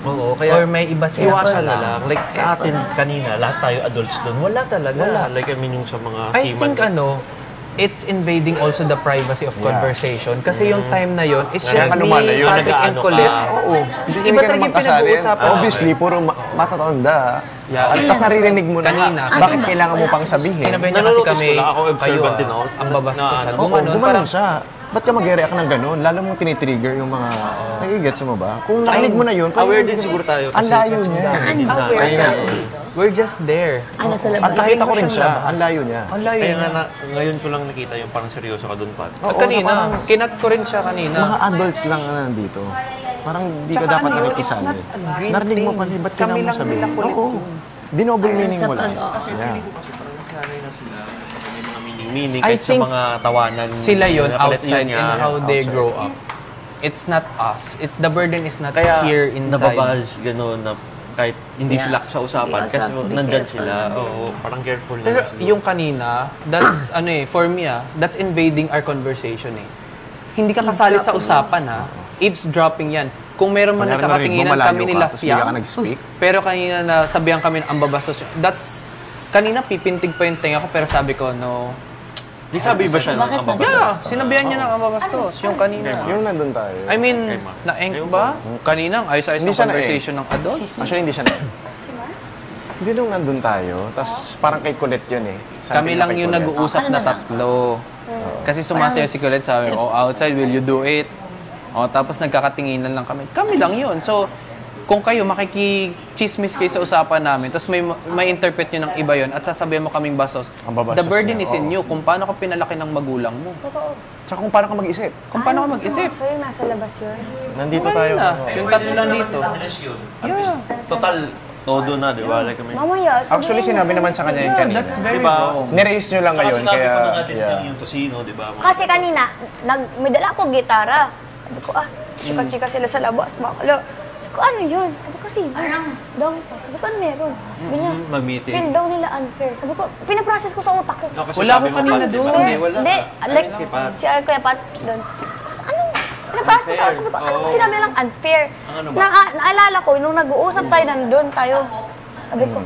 Oo, kaya or may iba sila. iwasan na lang. Like sa atin kanina, lahat tayo adults doon. Wala talaga. Wala. Like I mean yung sa mga I seaman. think it's invading also the privacy of conversation. Kasi yung time na yon, it's just me, lumalayo. Patrick, and Nag-aano ka. Colette. Oo. Iba talaga yung pinag-uusapan. Obviously, puro matatanda. Yeah. At tas naririnig mo na Kanina. bakit kailangan mo pang sabihin? Sinabi niya kasi Nanonotice kami, ko lang, ako kayo observant din ako. ang babastos. Na ano. Oo, gumanon siya. Ba't ka mag-react ng gano'n? Lalo mong tinitrigger yung mga... Nagigets mo ba? Kung narinig mo na yun, aware din siguro tayo. Ang layo niya. We're just there. Nasa labas. At nakita ko rin siya. Ang layo niya. Ang layo Kaya niya. nga ngayon ko lang nakita yung parang seryoso ka doon, Pat. At kanina, kinat ko rin siya kanina. Mga adults lang na nandito. Parang di ka Tsaka dapat ano, nakikisali. it's not a great Narinig mo thing. pala, ba't Kami kailangan mo lang sabihin? nila kulit Oo. yun. Dinoble meaning mo lang. Kasi Yeah. feeling ko kasi parang nasanay na sila. May mga meaning I kahit sa think mga tawanan. Sila yon Nakalit outside yun and nga. how they grow up. It's not us. The burden is not Kaya here inside. nababaz, gano'n, na kahit hindi Yeah. sila sa usapan. You also Kasi have to be nandyan careful. sila. Oo, parang careful na Pero lang sila. yung kanina, that's for me that's invading our conversation Hindi ka kasali sa usapan Eavesdropping yan. Kung meron man Kunyari nagkakatinginan narinig mo, kami malayo nila ka, tapos bigla ka Fiang, nag-speak. pero kanina na sabihan kami ang babastos. Kanina pipintig pa yung tenga ko pero sabi ko, no. Di sabi ba siya Bakit ng ambabas? Yeah, sinabihan niya ng ambabastos, yung kanina. Yung nandun tayo. I mean, na-enk ba? Kanina, ayos-ayos Hindi ng siya conversation ng adult. Actually, hindi siya na. Hindi nung nandun tayo. Tapos parang kay Colette yun Sabi Kami niya lang kay yung Colette. nag-uusap na tatlo. Kasi sumasayaw si Colette, sabi, outside, will you do it? Tapos nagkakatinginan lang kami. Kami lang yun. So, kung kayo makikichismis kayo sa usapan namin, tapos may interpret nyo ng iba yon at sasabihin mo kaming basos, Ang babastos the burden niya, is in you. Kung paano ka pinalaki ng magulang mo. Totoo. Tsaka kung paano ka mag-isip. Kung paano ka mag-isip. So yung nasa labas yun? Nandito tayo. Na, yung tatlo lang dito. Yeah. Total, todo na, di ba? Like, I mean, Mamaya, Actually, sinabi naman sa kanya yung Yeah, kanina. that's very Diba? wrong. Niraise nyo lang ngayon, sinabi kaya... ko na natin yeah. yung tosino, di ba? Kasi kanina, may dala akong gitara. Sabi ko, chika-chika sila sa labas. Bakala. Sabi ko, ano yun? Sabi ko, sino? Daw po. Sabi ko, ano meron? Sabi niya, mag-meeting. feel daw nila unfair. Sabi ko, pinaprocess ko sa utak ko. No, kasi Wala sabi ko mo, kanina Pat, di doon. ba? Hindi, wala. Hindi, like, Kay Pat. si Kuya Pat, doon. Ano? Pinaprocess ko sa utak. Sabi ko, ano Oo. sinabi lang unfair? ano Tapos ba? naalala ko, nung nag-uusap tayo nandun tayo, sabi ko,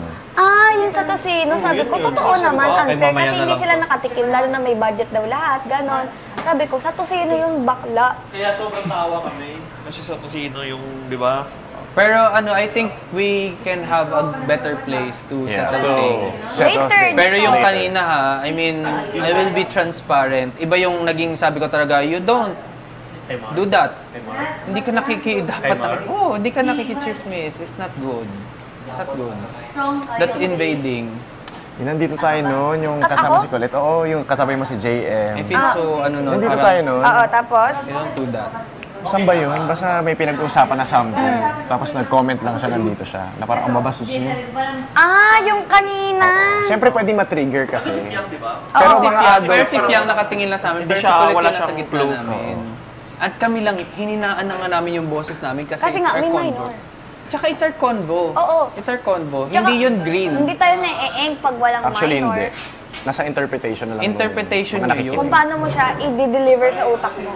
yun sa tosino. Sabi ko, yun. totoo Kasi naman, baka kay unfair. mamaya Kasi na hindi lang sila po. nakatikim, lalo na may budget daw lahat, ganon. Sabi ko, sa tosino yung bakla. Kaya sobrang tawa kami. Kasi sa tosino yung, di ba? Pero I think we can have a better place to settle things. Later, Pero yung dito. kanina I mean, I will be transparent. Iba yung naging sabi ko talaga, you don't do that. Hindi ka hindi ka nakikichismis. It's not good. It's not good. That's invading. Yung nandito tayo noon, yung Tas kasama ako? si Colette. Oo, yung katabi mo si JM. I feel so, Nandito parang, tayo noon. Oo, tapos, you don't do that. Saan ba yun? Basta may pinag-uusapan na something. Tapos nag-comment lang siya, nandito siya. Na parang ang babastos mo. yung kanina. Siyempre pwede ma-trigger kasi. Di ba? Pero Si mga Fiang, pero adults, si Fiang nakatingin lang sa amin. Hindi Pero si siya- Colette wala yung nasa siyang gitna clue. namin. At kami lang, hininaan na nga namin yung boses namin kasi Kasi it's nga, our may convo. minor. Tsaka it's our convo. Oo. It's our convo. Tsaka, Hindi yun green. Hindi tayo na-e-eng pag walang actually minor. hindi. Nasa interpretation na lang. Interpretation Mga nyo nakikinig. yun. Kung paano mo siya i-deliver sa utak mo.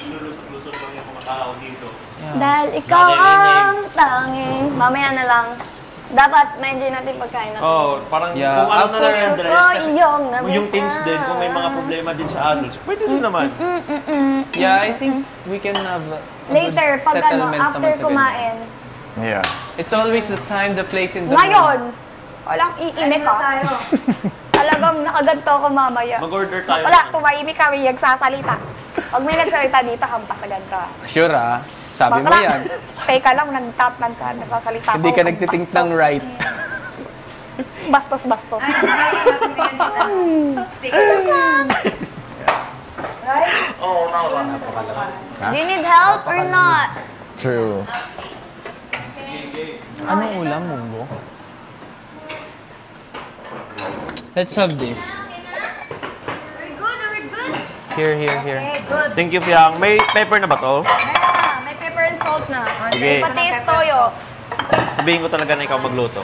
Lulusot-lusot lang yung mga tao dito. Dahil ikaw ang tanging. Mamaya na lang. Dapat ma-enjoy natin pagkain natin. Oh, parang Yeah, kung ano after- na lang address. Gusto ko Kasi iyong nabigyan. yung teens din, kung may mga problema din sa adults, pwede din naman. Yeah, I think we can have a Later, good pag settlement after naman sa ganyan. kumain. Yeah. It's always the time, the place, and the Ngayon, walang iimik ka. Talagang nakaganto ako mamaya. Mag-order tayo. Wala, tumahimik kami, nagsasalita. Pag may nagsalita dito, hampas sa ganito. Sure sabi mo Bakla. yan. Teka lang, nagtatnan ka, nagsasalita ako. Hindi ka nagtithink ng right. Bastos. Oo, tama. Do you need help or not? True. Anong ulam, Munggo? Let's have this. Very good. Here. Okay, good. Thank you, Fiang. May pepper na ba to? May pepper and salt na. Sige. May patis toyo. Sabihin ko talaga na ikaw magluto.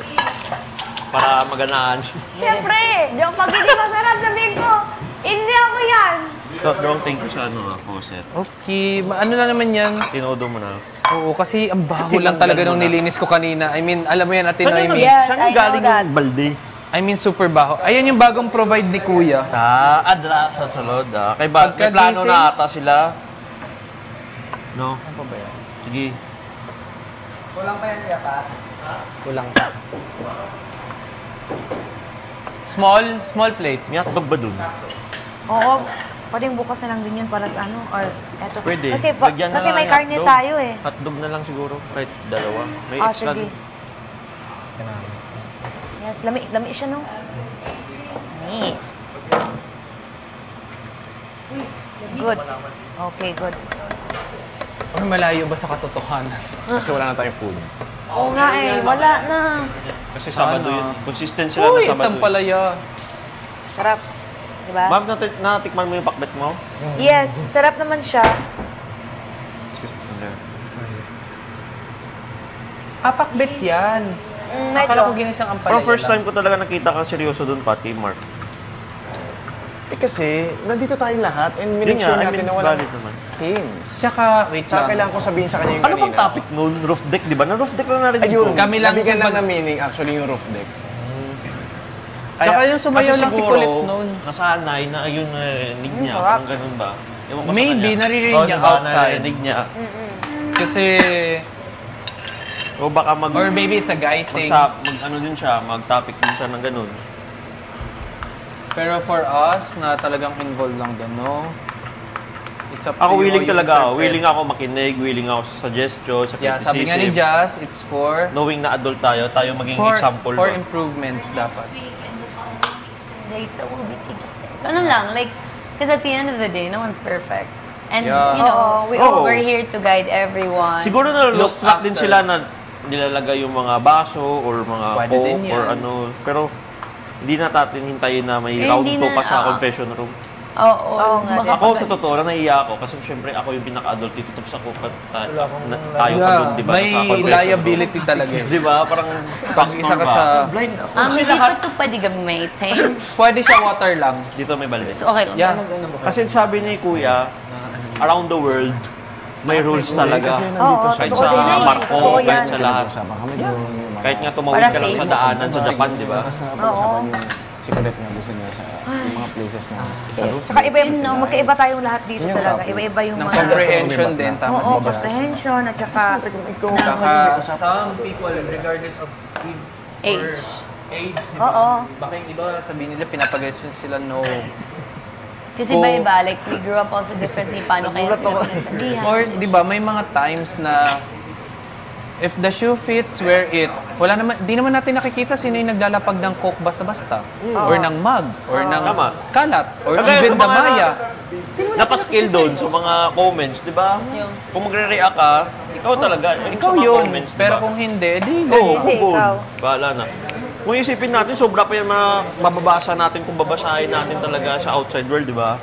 Para maganaan. Siyempre, yung pag hindi masarap, sabihin ko, hindi ako yan. Don't thank you sa faucet. Okay, ano na naman yan? Tinodo mo na. Oo, kasi ang baho lang talaga nung nilinis ko kanina. I mean, alam mo yan, Ate Noemi. Yes, Saan I know galing that. yung balde? I mean, super baho. Ayan yung bagong provide ni Kuya. Adra sa salod Kay may Pagkagising- plano na ata sila. No? Ano pa ba yan? Sige. Kulang pa yan, Kuya pa? Kulang pa. Small plate. May hotdog ba dun? Oo. Pwedeng bukas na lang din yun para sa ano. Or eto. Pwede. Kasi, Lagyan na kasi lang may yung karne hotdog. tayo eh. Hotdog na lang siguro. Kahit dalawa. May Ah, extra sige. dun. Yes, lami siya no. Ni. Good. Okay, good. Or malayo ba sa katotohanan? Kasi wala na tayong food. Oo nga eh, wala na. Kasi Sana. Sabado yun. Consistent sila Uy, na it's Sabado. ang palaya. Sarap. Diba? Ma'am, natikman mo yung pakbet mo? Yes, sarap naman siya. Excuse me. Sandali. Apakbet yan. Medyo. Akala ko ginisang ang palaya Pero first lang. time ko talaga nakita kang seryoso dun, pati Mark. Eh kasi, nandito tayong lahat and Yun minake nga, sure I natin mean, na walang valid naman. hints. Tsaka, wait Tsaka lang. kailangan ko sabihin sa kanya yung Ano kanina. bang topic nun? Roof deck, di ba? Na roof deck lang narinig Ayun, ko. Kami lang nabigyan sa lang pag- ng meaning actually yung roof deck. Tsaka yung sumayaw kasi lang si siguro, Kulit nun. nasanay na ayun narinig niya. sarap. Kung ganun ba? Ewan ko sa Maybe, kanya. naririnig Oo, niya diba? outside. Narinig niya. Kasi, O baka or maybe it's a guy thing. ano din siya, mag-topic din siya ng ganun. Pero for us, na talagang involved lang doon, no? It's up to Ako you willing how you talaga ako. interpret. Willing ako makinig, willing ako sa suggestion, sa Yeah, sabi nga ni criticism. Jazz, it's for Knowing na adult tayo maging example. for ba? improvements dapat. Week and the following weeks and days that we'll be together. Ganun lang, like, because at the end of the day, no one's perfect. And, Yeah. you know, Oo. we're here to guide everyone. Siguro na Look lost track din after. sila na nilalagay yung mga baso or mga Pwede din coke yan. or ano. Pero hindi na natin hintayin na may Eh, round hindi 2 pa na, sa oo. confession room. Oo, Oo nga, baka Ako sa totoo lang naiiyak ako kasi syempre ako yung pinaka-adult dito tapos ako tayo pa dun, di ba? May sa confession liability talaga. room. Di ba? Parang Pag isa ka sa- blind ako. hindi pa ito pwede gamitin. Pwede siya water lang. Dito may balde. So, okay lang. Yeah. Kasi sabi ni Kuya, around the world, may rules talaga. Kasi nandito siya. Kahit Oo, sa din ay. Marco, Oo, kahit yan. sa lahat. Usapan kami doon. Kahit nga tumawid Para ka lang safe. sa daanan sa Japan, di ba? Tapos napag-usapan yung secret nga gusto niya sa yung mga places na sa roof. Saka iba, magkaiba tayong lahat dito Yun yung talaga. topic. Iba-iba yung Ng mga... comprehension din, tama Oo, si Jazz. comprehension at saka... Ikaw, Baka some people, regardless of Age. age, di Oo. Baka yung iba sabihin nila, pinapag-question sila, no. Kasi Kung- iba-iba, like, we grew up also differently. Paano kaya sila pinasabihan? Or, di ba, may mga times na if the shoe fits, wear it. Wala naman, di naman natin nakikita sino yung naglalapag ng coke basta-basta. Or ng mug, or ng Tama. kalat, or Kagaya even sa the mga maya. Napaskill doon sa mga comments, di ba? Yung- Kung magre-react ka, ikaw talaga. Ikaw sa mga yun. comments, di Pero ba? kung hindi, di Oo, ganun. Hindi, bubod. ikaw. Bahala na. Kung isipin natin, sobra pa yan mababasa natin kung babasahin natin talaga sa outside world, di ba?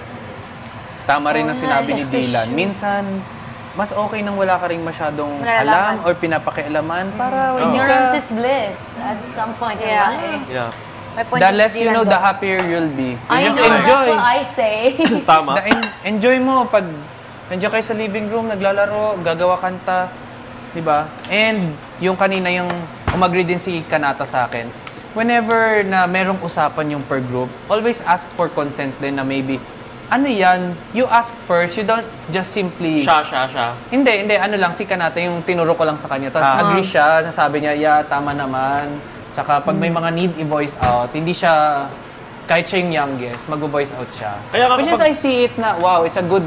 Tama rin ang sinabi ni left the Dylan. shoe. Minsan, mas okay nang wala ka rin masyadong Malalaman. alam or pinapakialaman para hindi Ignorance ka... is bliss at some point in Yeah. life. Yeah. May point The of less view you know, lang the doon. happier you'll be. You I just know, enjoy. that's what I say. Tama. Enjoy mo pag nandiyan kayo sa living room, naglalaro, gagawa kanta, di ba? And yung kanina yung umagri din si Kanata sa akin. Whenever na merong usapan yung per group, always ask for consent din na maybe, ano yan, you ask first, you don't just simply... Siya. Hindi, ano lang, si Kanata yung tinuro ko lang sa kanya. Tapos agree siya, nasabi niya, yeah, tama naman. Tsaka pag may mga need i-voice out, hindi siya, kahit siya yung youngest, mag-voice out siya. Kaya nga Which is, kapag- I see it na, wow, it's a good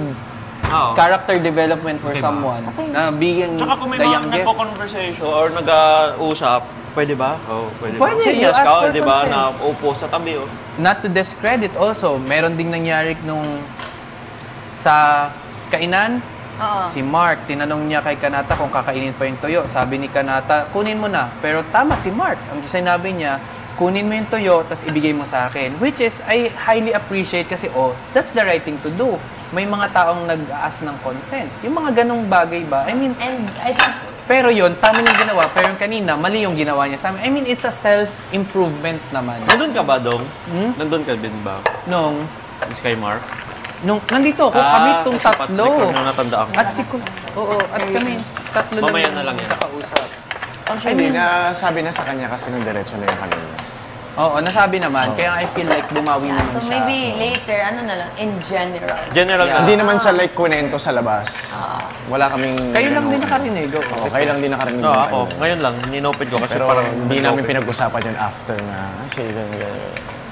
Oo. character development for Diba? someone. Na being Tsaka kung may the mga youngest. nagko-conversation or nag-uusap, pwede ba? Oo, pwede ba? Pwede, Serious you ask ka, for di ba? consent. Na upo sa tabi, oh. Not to discredit also, meron ding nangyari nung sa kainan, si Mark, tinanong niya kay Kanata kung kakainin pa yung toyo. Sabi ni Kanata, kunin mo na. Pero tama si Mark. Ang sinabi niya, kunin mo yung toyo, tapos ibigay mo sa akin. Which is, I highly appreciate kasi, oh, that's the right thing to do. May mga taong nag-aas ng consent. Yung mga ganong bagay ba? I mean, And I think, pero yun, tama yung ginawa. Pero yung kanina, mali yung ginawa niya sa amin. I mean, it's a self-improvement naman. Nandun ka ba, Dong? Nandun ka din ba? Nung, Miss kay Mark? nandito ako, kami itong kasi pat- tatlo. record na natandaan ko. At si oo, at kami. tatlo Mamaya lang na lang yan. kakausap. Actually, sabi na sa kanya kasi nung diretso na yung kanina. Oo, nasabi naman. Kaya I feel like bumawi naman So siya. maybe later, ano na lang, in general. General Yeah. na. Hindi naman siya like kunento sa labas. Wala kaming... Kayo lang din nakarinig. Oo, kayo lang din nakarinig. No, ng ako, time. ngayon lang, ninopid ko kasi Pero parang hindi namin nag-open. pinag-usapan yun after na siya ganyan.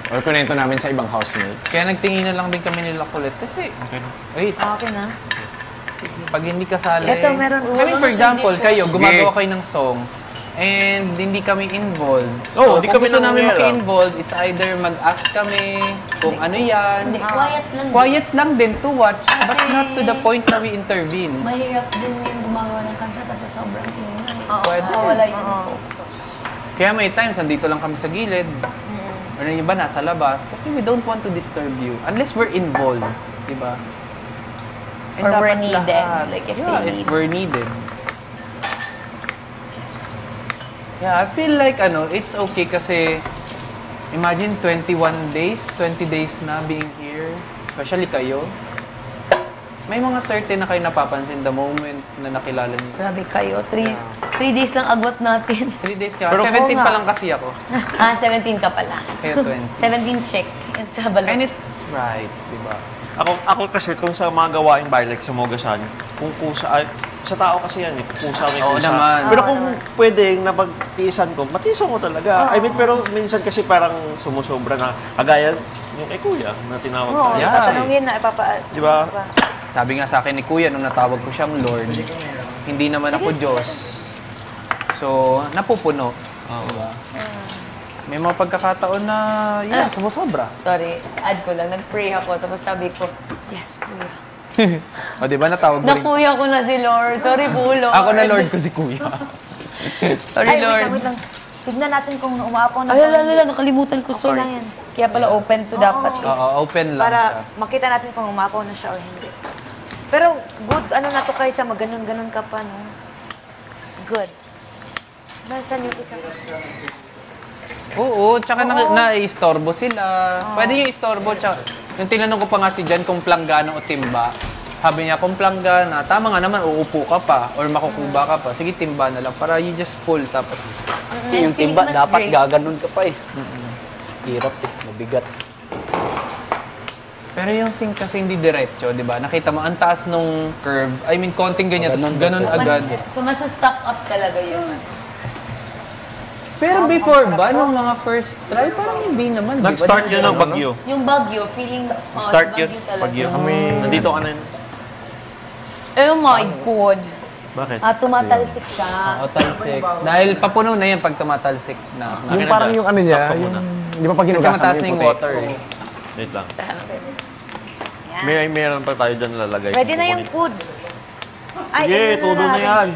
Or kunento namin sa ibang housemates. Kaya nagtingin na lang din kami nila kulit. Kasi, wait, Okay na. pag hindi kasali... Ito, meron. I mean, for example, kayo, gumagawa kayo ng song, and hindi kami involved. Oo, So, hindi kung kami gusto namin nangyayari. maki-involved, it's either mag-ask kami kung ano yan. Hindi, quiet lang. Quiet lang din to watch, but Kasi- not to the point na we intervene. Mahirap din yung gumagawa ng kanta tapos sobrang ingay. Pwede. Wala yung focus. Kaya may times, andito lang kami sa gilid. Or yung iba nasa labas. Kasi we don't want to disturb you. Unless we're involved. Di ba? And Or we're dapat needed, lahat. like if Yeah, they need. if we're needed. Yeah, I feel like it's okay kasi imagine 21 days, 20 days na being here. Especially kayo. May mga certain na kayo napapansin the moment na nakilala niyo. Grabe kayo. 3 days lang agwat natin. 3 days ka. Pero 17 oo pa nga. lang kasi ako. 17 ka pala. Kaya 20. 17 check. Yung sa balot. And it's right, di ba? Ako kasi kung sa mga gawaing bahay, like sa Mogasan, kung kusa, ay, sa tao kasi yan eh, kusa may Oo kusa. naman. Pero kung pwedeng napagtiisan ko, matiisan ko talaga. I mean, pero minsan kasi parang sumusobra na, kagaya yung kay Kuya na tinawag Oo, tayo. Yeah. tatanungin na Di ba? Sabi nga sa akin ni Kuya nung natawag ko siyang Lord, hindi naman ako Diyos. So, napupuno. Diba? May mga pagkakataon na, yun, sumusobra. Sorry, add ko lang. Nag-pray ako. Tapos sabi ko, yes, Kuya. O, di ba natawag ko rin? Nakuya ko na si Lord. Sorry po, Lord. Ako na Lord ko si Kuya. Sorry, Ay, Lord. wait lang. Tignan natin kung umaapaw na. Ay, lala, nakalimutan ko. Okay Sorry. lang yan. Kaya pala open to dapat. Oo, open lang Para siya. makita natin kung umaapaw na siya o hindi. Pero good, ano na to kahit sa maganon-ganon ka pa, no? Good. Nasaan yung isa? Oo, tsaka na-istorbo sila. Pwede yung istorbo, tsaka yung tinanong ko pa nga si Jan kung planggana o timba. Sabi niya, kung planggana, tama nga naman, uupo ka pa or makukuba ka pa. Sige, timba na lang para you just pull tapos And Yung timba, mas dapat great. gaganon ka pa eh. Hirap eh, mabigat. pero yung sink kasi hindi diretso, di ba? Nakita mo, ang taas nung curve. I mean, konting ganyan, tapos ganun agad. So, mas stock up talaga yun. Pero before ba, nung mga first try, parang hindi naman, di ba? Nag-start yun ng bagyo. Yung bagyo, feeling, Start yun, bagyo talaga. bagyo. Kami, Nandito ka na yun. Oh my God. Bakit? Tumatalsik siya. Oo, talsik. Dahil papuno na yan pag tumatalsik na. yung parang yung ano niya, Sakto yung, muna. di ba pag Kasi hinugasan mataas na mo yung puti? water eh. Wait lang. Tahan kayo. Meron pa tayo dyan lalagay. Ready na yung food. Ay, Sige, ano todo na natin? yan.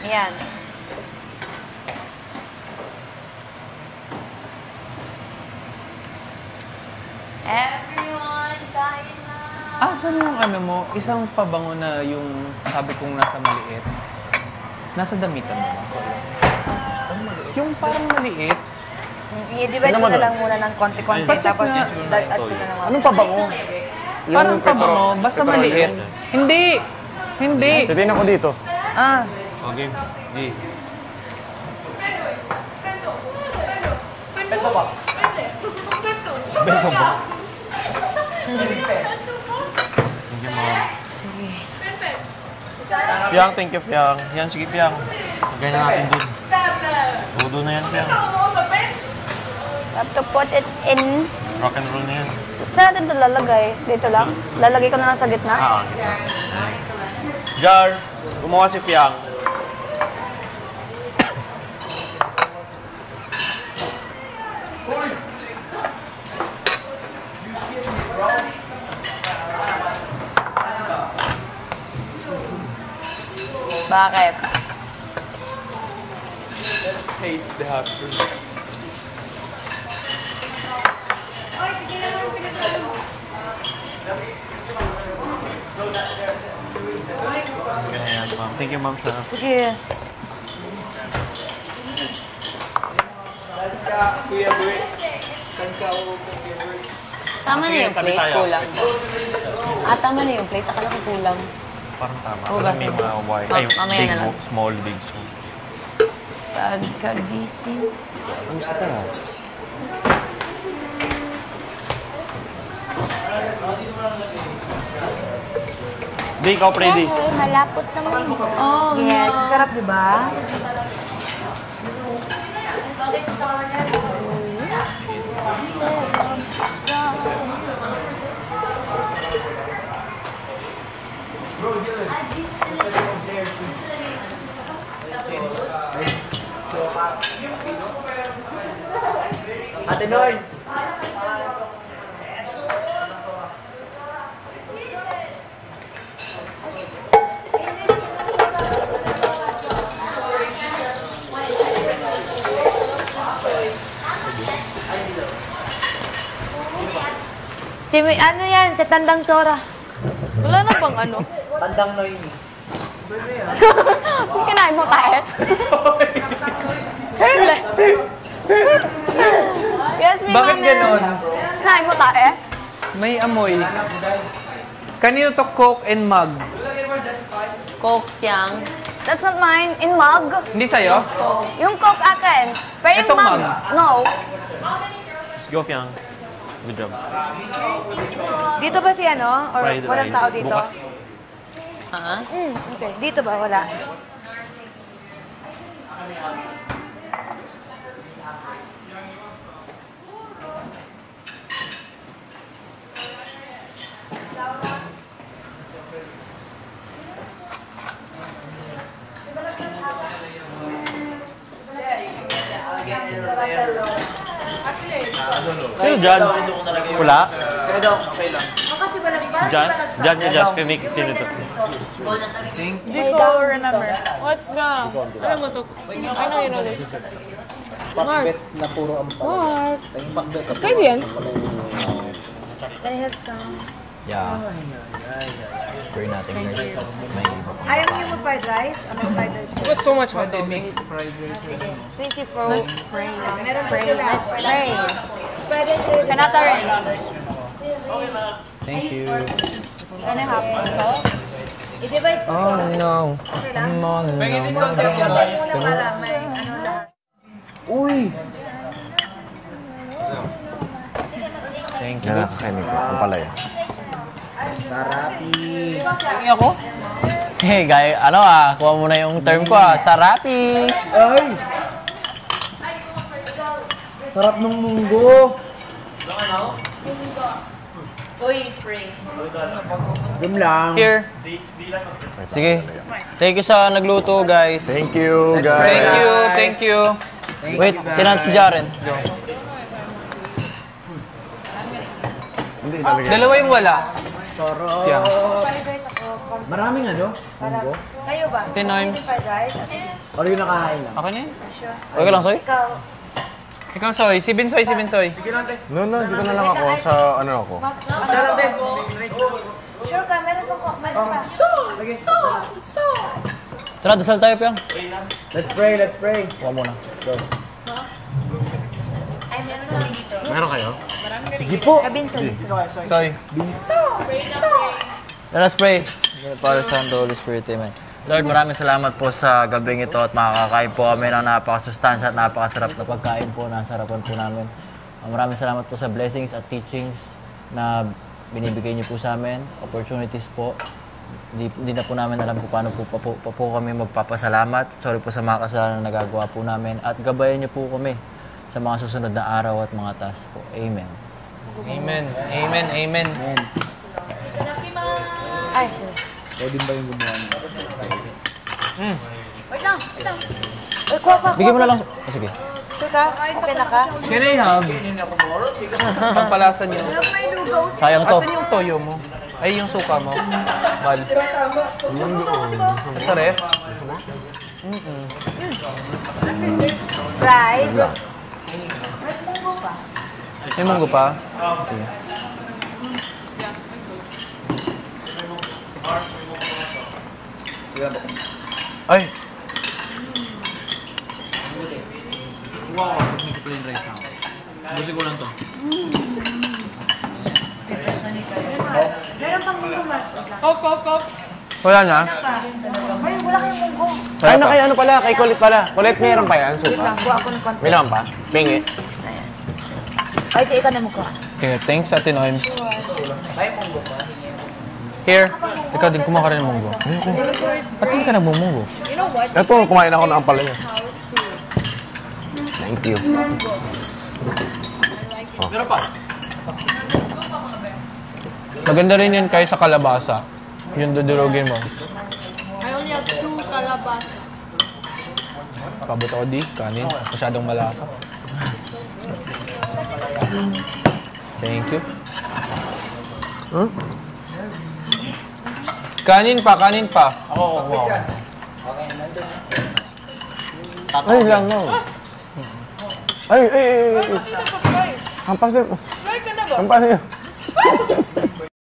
Yan. Everyone, kain na. Asan yung ano mo, isang pabango na yung sabi kong nasa maliit? Nasa damitan mo ba? Yung parang maliit. I-divide ko na lang muna ng konti-konti. Pacheck Tapos, na. add ko na lang. Anong pabango? Parang pabango, basta maliit. Hindi! Hindi! Titignan ko dito. Ah, Okay. Okay. Bento ba? Thank you, ma'am. Sige. Piang, thank you, Piang. Yan, sige, Piang. Lagay na natin dun. Todo na yan, Piang. have to put it in. Rock and roll na yan. Saan natin ito lalagay? Dito lang? Lalagay ko na lang sa gitna? Jar, gumawa si Piang. Bakit? Taste the hot fruit. Ganyan, ma'am. Thank you, ma'am, sa... Sige. Kuya Bricks, saan ka ako Kuya Bricks? Tama na yung tabi plate, tayo. kulang. Tama na yung plate. Akala ko kulang. parang tama. Hugas May din. mga white. Ay, Mamaya big, na lang. small, big, small. Pagkagising. Di, ikaw, Freddy. Malapot naman. Oh, Yes, no. sarap diba? Ate Noy! Ano yan? Si Tandang Sora. Wala na bang ano? Tandang Noy ni. Kung kinain mo tayo? Yes, may Bakit mami. ganon? Kinain mo tayo? May amoy. Kanino to Coke and mug? Coke siyang. That's not mine. In mug. Hindi sa'yo? Yung Coke akin. Pero yung Itong mug, mug? no. Let's go, Fiang. Good job. Dito ba si ano? Or Fried walang rice. tao dito? Bukas. Ha? Okay. Dito ba? Wala. Sino dyan? Wala? Kaya daw, okay lang. Jazz? Dyan ka, Jazz. Kami tinito. Do you remember? What's the... Ano mo to? I know you know this. Pakbet na puro ang Mark. Naging pakbet na Kasi yan? I have some. Yeah. Turn natin guys. May iba pang Ayaw niyo mo fried rice? Ano fried rice? What's so much hot mix? Thank you for... Meron pa sila. Pray. Fried rice. Kanata rin. Thank you. Can I have some salt? I-divide ko. Oh no. Pengen din konti ang Muna para may ano lahat. Uy! Thank you. Nakakainig ko. Ang palaya. Tingin ako? Hey, guy, kuha mo na yung term ko Sarapi! Ay! Sarap ng munggo! Uy, pray. Yun lang. Here. Sige. Thank you sa nagluto, guys. Thank you guys. Thank you, thank you. Wait, sinan si Jaren. Hindi talaga. Dalawa yung wala. Maraming ano? Munggo? Kayo ba? 10 times. Fried rice? Or yung nakahain lang? Okay na yun. Okay lang, Soy? Ikaw. Ikaw, Soy. Si Binsoy, si Binsoy. No, dito na lang ako sa ano ako. Sure ka? Meron pa. Meron pa. Tara, dasal tayo, Piang. Let's pray, let's pray. Kuha muna. Ay, meron kami dito. Meron kayo? Sige po. Kabinson. Soy. Let us pray. Father, Son, the Holy Spirit, Amen. Lord, maraming salamat po sa gabing ito at makakakain po kami ng napakasustansya at napakasarap na pagkain po na sarapan po namin. Maraming salamat po sa blessings at teachings na binibigay niyo po sa amin, opportunities po. Hindi na po namin alam kung paano po kami magpapasalamat. Sorry po sa mga kasalanan na nagagawa po namin at gabayan niyo po kami sa mga susunod na araw at mga task po. Amen. Amen. Amen. Amen. Ay, Pwede ba yung gumawa niyo? wait lang. Uy, kuha. Bigyan mo na lang. Sige. Sure ka? Okay na ka? Can I have? Pampalasa niyo. Sayang to. Asan yung toyo mo? Ay, yung suka mo. Bal. Sa ref? Fried. May munggo pa? Ay! Busi ko lang to. Meron pang munggo mas. Coke. Wala na? Ay, na kay ano pala, kay Kulit pala. Kulit, meron pa yan, suka. May naman pa? Pingi. Ay, kaya ka na mukha. Okay, thanks Ate Noims. Here, ikaw din kumain ka rin ng munggo. Ba't hindi ka nagmumunggo? Ito, kumain ako ng ampalaya. Thank you. Maganda rin yan kayo sa kalabasa. Yung dudurugin mo. I only have 2 calabas. Pabot ako di, kanin. Masyadong malasa. Thank you. Kanin pa, kanin pa. Ay, lang no. Ay. Hampas din. Try ka na ba? Hampas din.